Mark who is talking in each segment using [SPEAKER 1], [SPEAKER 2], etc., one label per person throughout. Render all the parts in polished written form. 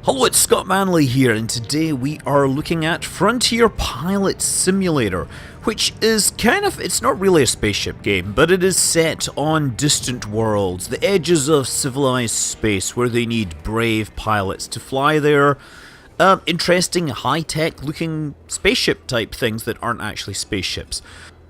[SPEAKER 1] Hello, it's Scott Manley here, and today we are looking at Frontier Pilot Simulator, which is it's not really a spaceship game, but it is set on distant worlds, the edges of civilized space, where they need brave pilots to fly their interesting, high-tech looking spaceship type things that aren't actually spaceships.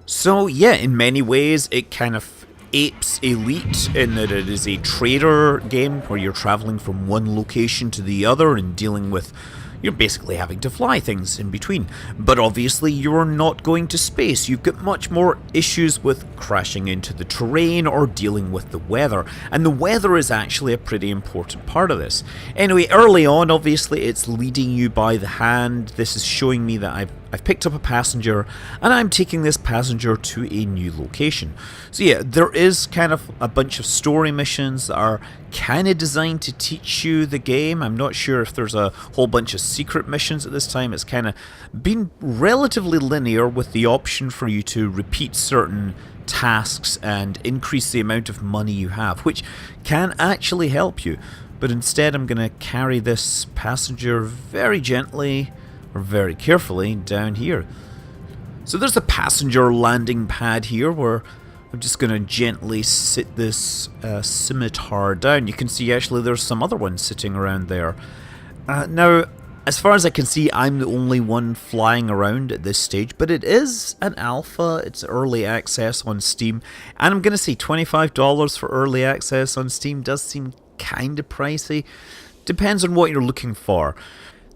[SPEAKER 1] So yeah, in many ways it kind of apes Elite in that it is a trader game where you're traveling from one location to the other and dealing with, you're basically having to fly things in between. But obviously you're not going to space. You've got much more issues with crashing into the terrain or dealing with the weather. And the weather is actually a pretty important part of this. Anyway, early on, obviously, it's leading you by the hand. This is showing me that I've picked up a passenger and I'm taking this passenger to a new location. So yeah, there is kind of a bunch of story missions that are kind of designed to teach you the game. I'm not sure if there's a whole bunch of secret missions at this time. It's kind of been relatively linear with the option for you to repeat certain tasks and increase the amount of money you have, which can actually help you. But instead I'm going to carry this passenger very gently or very carefully down here. So there's a passenger landing pad here where I'm just going to gently sit this scimitar down. You can see actually there's some other ones sitting around there. Now, as far as I can see, I'm the only one flying around at this stage, but it is an alpha, it's early access on Steam, and I'm going to say $25 for early access on Steam does seem kind of pricey. Depends on what you're looking for.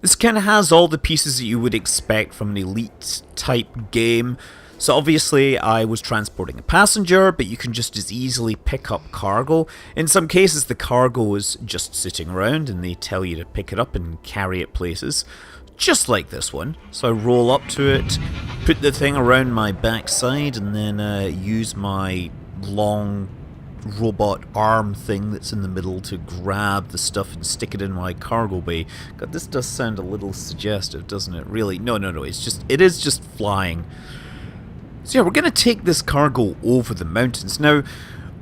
[SPEAKER 1] This kind of has all the pieces that you would expect from an Elite type game. So obviously I was transporting a passenger, but you can just as easily pick up cargo. In some cases the cargo is just sitting around and they tell you to pick it up and carry it places. Just like this one. So I roll up to it, put the thing around my backside and then use my long robot arm thing that's in the middle to grab the stuff and stick it in my cargo bay. God, this does sound a little suggestive, doesn't it? Really? No, it is just flying. So yeah, we're going to take this cargo over the mountains. Now,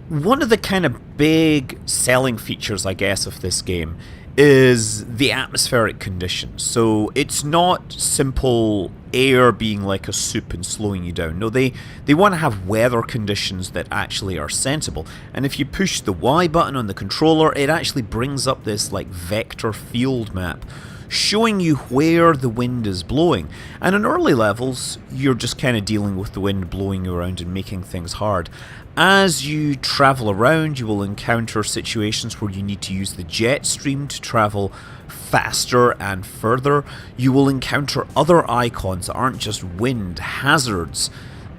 [SPEAKER 1] one of the kind of big selling features, I guess, of this game is the atmospheric conditions. So it's not simple air being like a soup and slowing you down. No, they want to have weather conditions that actually are sensible. And if you push the Y button on the controller, it actually brings up this like vector field map showing you where the wind is blowing. And in early levels, you're just kind of dealing with the wind blowing you around and making things hard. As you travel around, you will encounter situations where you need to use the jet stream to travel faster and further. You will encounter other icons that aren't just wind hazards.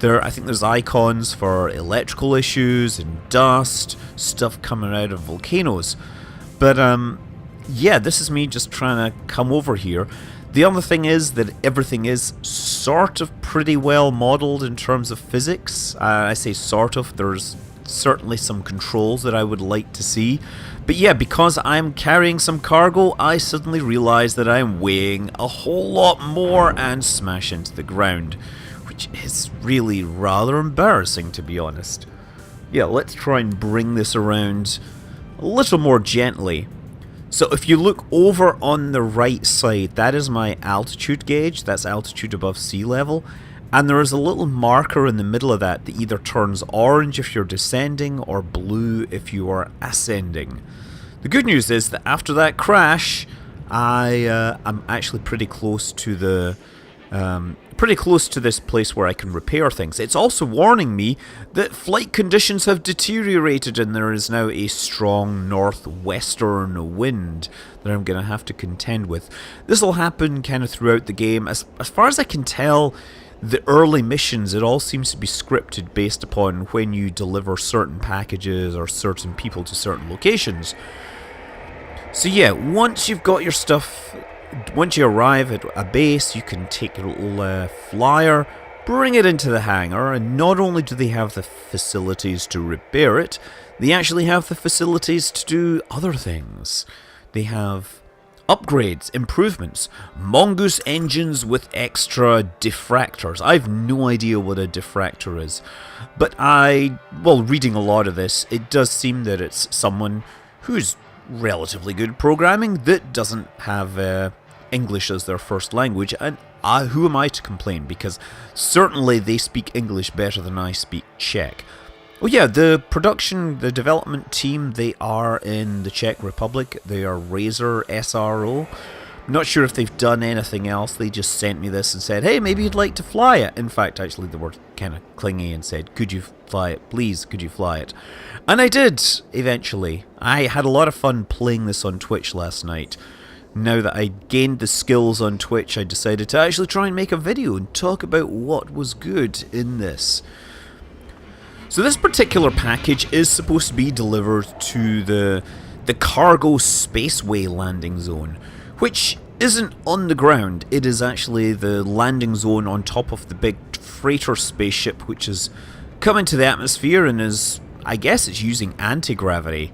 [SPEAKER 1] I think there's icons for electrical issues and dust, stuff coming out of volcanoes. But yeah, this is me just trying to come over here. The other thing is that everything is sort of pretty well modeled in terms of physics. I say sort of, there's certainly some controls that I would like to see. But yeah, because I'm carrying some cargo, I suddenly realize that I'm weighing a whole lot more and smash into the ground, which is really rather embarrassing, to be honest. Yeah, let's try and bring this around a little more gently. So if you look over on the right side, that is my altitude gauge. That's altitude above sea level. And there is a little marker in the middle of that that either turns orange if you're descending or blue if you are ascending. The good news is that after that crash, I'm actually pretty close to this place where I can repair things. It's also warning me that flight conditions have deteriorated and there is now a strong northwestern wind that I'm going to have to contend with. This will happen kind of throughout the game. As far as I can tell, the early missions, it all seems to be scripted based upon when you deliver certain packages or certain people to certain locations. So yeah, once you've got your stuff, once you arrive at a base, you can take your little flyer, bring it into the hangar, and not only do they have the facilities to repair it, they actually have the facilities to do other things. They have upgrades, improvements, mongoose engines with extra diffractors. I've no idea what a diffractor is, but reading a lot of this, it does seem that it's someone who's relatively good programming that doesn't have English as their first language, and who am I to complain, because certainly they speak English better than I speak Czech. Oh yeah, the development team, they are in the Czech Republic. They are Razer SRO. Not sure if they've done anything else. They just sent me this and said, hey, maybe you'd like to fly it. In fact, actually, they were kind of clingy and said, could you fly it? Please, could you fly it? And I did, eventually. I had a lot of fun playing this on Twitch last night. Now that I gained the skills on Twitch, I decided to actually try and make a video and talk about what was good in this. So this particular package is supposed to be delivered to the cargo spaceway landing zone, which isn't on the ground. It is actually the landing zone on top of the big freighter spaceship, which has come into the atmosphere and is, I guess it's using anti-gravity,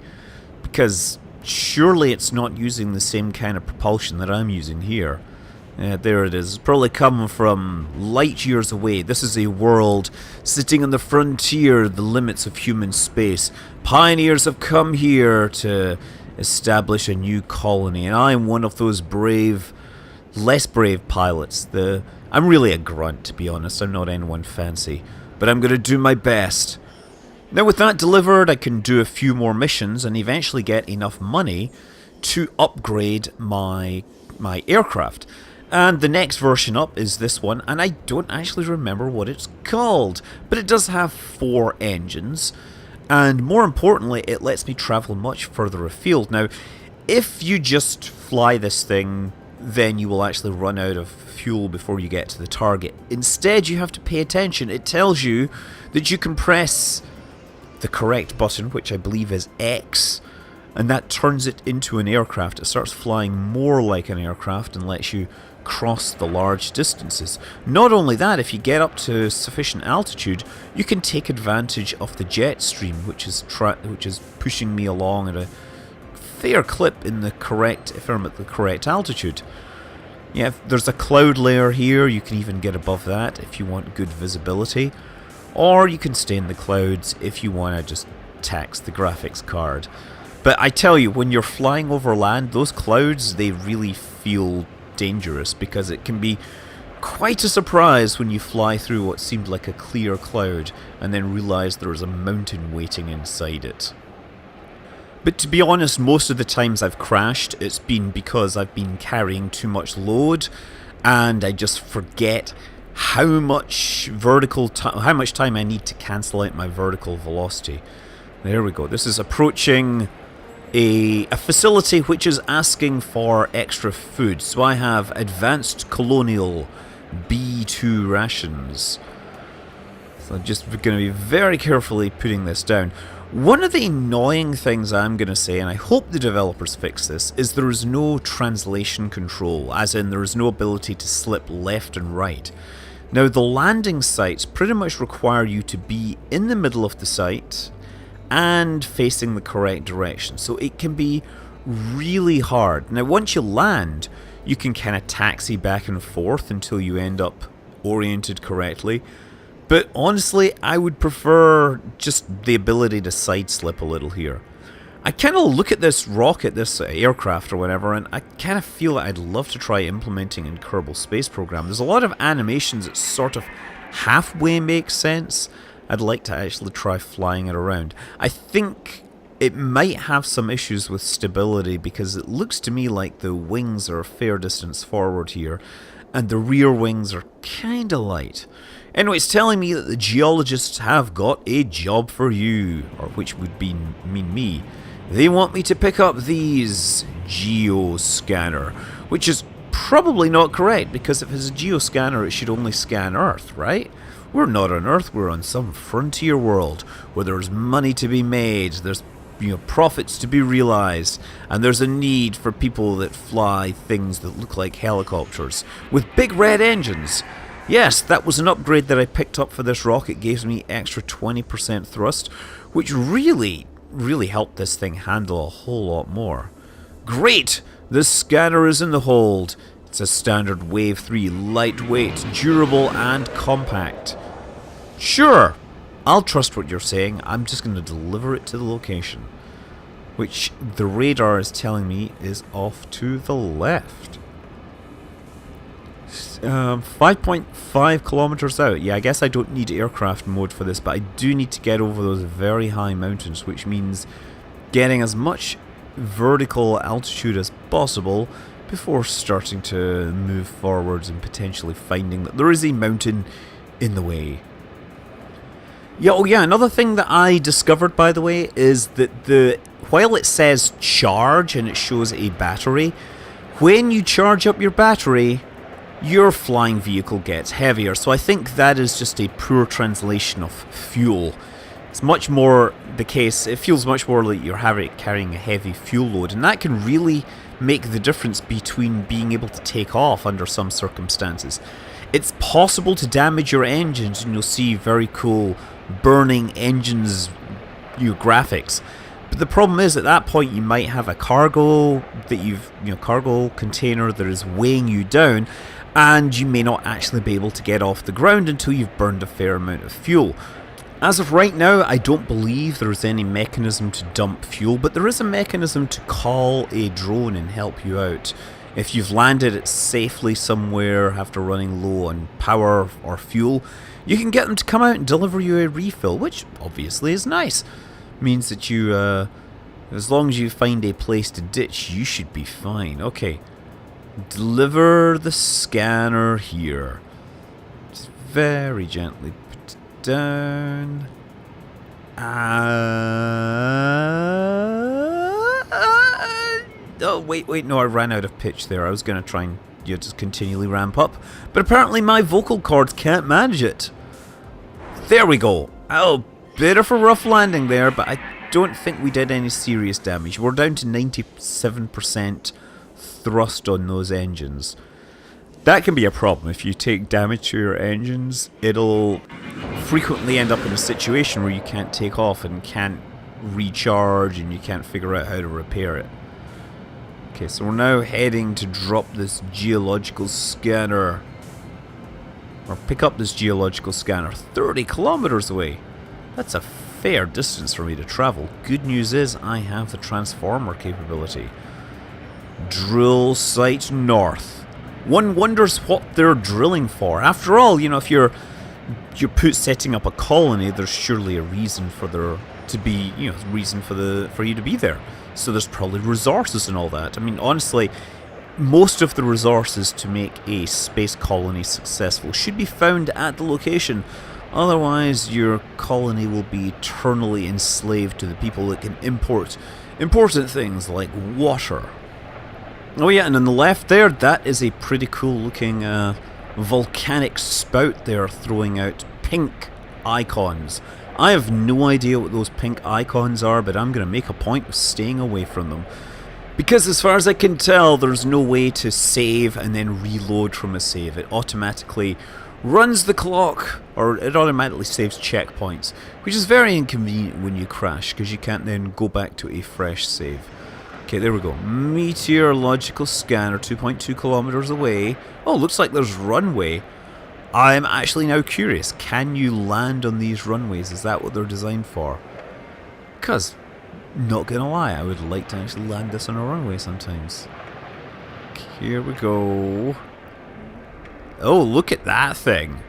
[SPEAKER 1] because surely it's not using the same kind of propulsion that I'm using here. There it is. It's probably come from light years away. This is a world sitting on the frontier, the limits of human space. Pioneers have come here to establish a new colony, and I'm one of those brave, less brave pilots. I'm really a grunt, to be honest. I'm not anyone fancy, but I'm going to do my best. Now with that delivered, I can do a few more missions and eventually get enough money to upgrade my aircraft. And the next version up is this one, and I don't actually remember what it's called, but it does have 4 engines. And more importantly, it lets me travel much further afield. Now, if you just fly this thing, then you will actually run out of fuel before you get to the target. Instead, you have to pay attention. It tells you that you can press the correct button, which I believe is X, and that turns it into an aircraft. It starts flying more like an aircraft and lets you cross the large distances. Not only that, if you get up to sufficient altitude, you can take advantage of the jet stream, which is pushing me along at a fair clip in the correct, if I'm at the correct altitude. Yeah, there's a cloud layer here. You can even get above that if you want good visibility, or you can stay in the clouds if you want to just tax the graphics card. But I tell you, when you're flying over land, those clouds, they really feel dangerous, because it can be quite a surprise when you fly through what seemed like a clear cloud and then realize there's a mountain waiting inside it. But to be honest, most of the times I've crashed, it's been because I've been carrying too much load and I just forget how much time I need to cancel out my vertical velocity. There we go. This is approaching a facility which is asking for extra food. So I have advanced colonial B2 rations. So I'm just going to be very carefully putting this down. One of the annoying things I'm going to say, and I hope the developers fix this, is there is no translation control, as in there is no ability to slip left and right. Now the landing sites pretty much require you to be in the middle of the site and facing the correct direction, so it can be really hard. Now once you land, you can kind of taxi back and forth until you end up oriented correctly, but honestly I would prefer just the ability to side slip a little here. I kind of look at this rocket, this aircraft or whatever, and I kind of feel that I'd love to try implementing in Kerbal Space Program. There's a lot of animations that sort of halfway make sense. I'd like to actually try flying it around. I think it might have some issues with stability, because it looks to me like the wings are a fair distance forward here, and the rear wings are kinda light. Anyway, it's telling me that the geologists have got a job for you, or which would mean me. They want me to pick up these geoscanner, which is probably not correct, because if it's a geoscanner, it should only scan Earth, right? We're not on Earth, we're on some frontier world where there's money to be made, there's profits to be realized, and there's a need for people that fly things that look like helicopters with big red engines. Yes, that was an upgrade that I picked up for this rocket. It gives me extra 20% thrust, which really helped this thing handle a whole lot more. Great! The scanner is in the hold. It's a standard Wave 3, lightweight, durable, and compact. Sure, I'll trust what you're saying. I'm just going to deliver it to the location. which the radar is telling me is off to the left. 5.5 kilometers out. Yeah, I guess I don't need aircraft mode for this, but I do need to get over those very high mountains, which means getting as much vertical altitude as possible before starting to move forwards and potentially finding that there is a mountain in the way. Yeah, oh yeah, another thing that I discovered, by the way, is that while it says charge and it shows a battery, when you charge up your battery, your flying vehicle gets heavier. So I think that is just a poor translation of fuel. It's much more the case, it feels much more like you're carrying a heavy fuel load, and that can really make the difference between being able to take off under some circumstances. It's possible to damage your engines, and you'll see very cool burning engines graphics. But the problem is, at that point you might have a cargo cargo container that is weighing you down, and you may not actually be able to get off the ground until you've burned a fair amount of fuel. As of right now, I don't believe there's any mechanism to dump fuel, but there is a mechanism to call a drone and help you out. If you've landed it safely somewhere after running low on power or fuel, you can get them to come out and deliver you a refill, which obviously is nice. Means that you, as long as you find a place to ditch, you should be fine. Okay, deliver the scanner here. Just very gently put it down. Oh, wait, no, I ran out of pitch there. I was going to try and just continually ramp up, but apparently my vocal cords can't manage it. There we go. Oh, bit of a rough landing there, but I don't think we did any serious damage. We're down to 97% thrust on those engines. That can be a problem. If you take damage to your engines, it'll frequently end up in a situation where you can't take off and can't recharge and you can't figure out how to repair it. Okay, so we're now heading to drop this geological scanner, or pick up this geological scanner 30 kilometers away. That's a fair distance for me to travel. Good news is I have the transformer capability. Drill site north. One wonders what they're drilling for. After all, if you're setting up a colony, there's surely a reason for there to be, reason for you to be there. So there's probably resources and all that. I mean, honestly, most of the resources to make a space colony successful should be found at the location. Otherwise, your colony will be eternally enslaved to the people that can import important things like water. Oh yeah, and on the left there, that is a pretty cool looking volcanic spout there throwing out pink icons. I have no idea what those pink icons are, but I'm going to make a point of staying away from them. Because as far as I can tell, there's no way to save and then reload from a save. It automatically runs the clock, or it automatically saves checkpoints, which is very inconvenient when you crash, because you can't then go back to a fresh save. Okay, there we go. Meteorological scanner, 2.2 kilometers away. Oh, looks like there's runway. I'm actually now curious, can you land on these runways? Is that what they're designed for? Because, not gonna lie, I would like to actually land this on a runway sometimes. Here we go. Oh, look at that thing.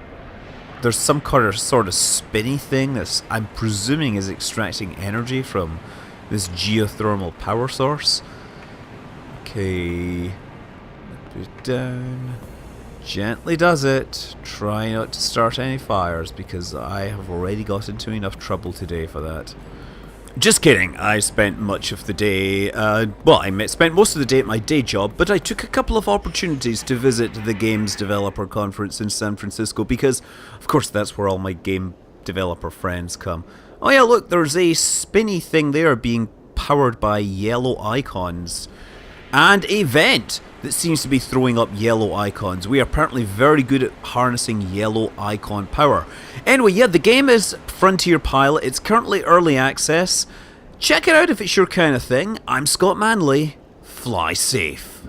[SPEAKER 1] There's some kind of sort of spinny thing that's, I'm presuming, is extracting energy from this geothermal power source. Okay. Put it down. Gently does it. Try not to start any fires, because I have already got into enough trouble today for that. Just kidding. I spent much of the day, I spent most of the day at my day job, but I took a couple of opportunities to visit the Games Developer Conference in San Francisco, because, of course, that's where all my game developer friends come. Oh yeah, look, there's a spinny thing there being powered by yellow icons. And a vent that seems to be throwing up yellow icons. We are apparently very good at harnessing yellow icon power. Anyway, yeah, the game is Frontier Pilot. It's currently early access. Check it out if it's your kind of thing. I'm Scott Manley. Fly safe.